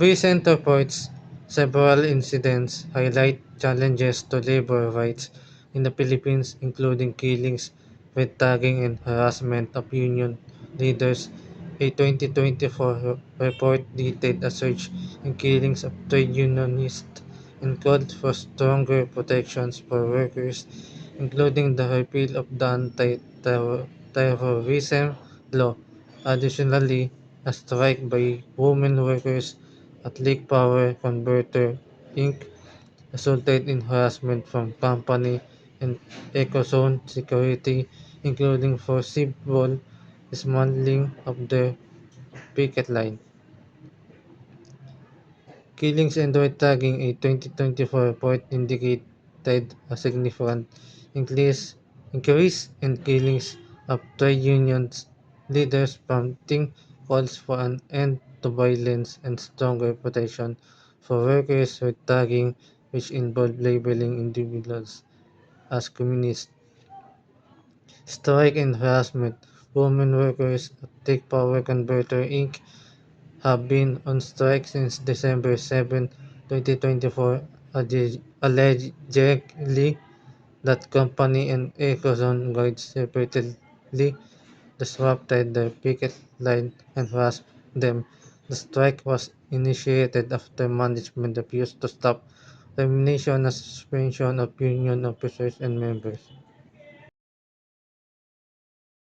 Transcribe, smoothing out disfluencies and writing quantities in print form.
Recent reports, several incidents highlight challenges to labor rights in the Philippines, including killings, red tagging, and harassment of union leaders. A 2024 report detailed a surge in killings of trade unionists and called for stronger protections for workers, including the repeal of the anti-terrorism law. Additionally, a strike by women workers at Lake Power Converter Inc. resulted in harassment from company and Ecozone security, including forcible dismantling of their picket line. Killings and red tagging. A 2024 report indicated a significant increase, increase in killings of trade unions leaders, prompting calls for an end to violence and stronger protection for workers. Red tagging, which involved labeling individuals as communists, strike and harassment. Women workers at Take Power Converter Inc. have been on strike since December 7, 2024, allegedly that company and Ecozone guards repeatedly disrupted their picket line and harassed them. The strike was initiated after management refused to stop termination and suspension of union officers and members.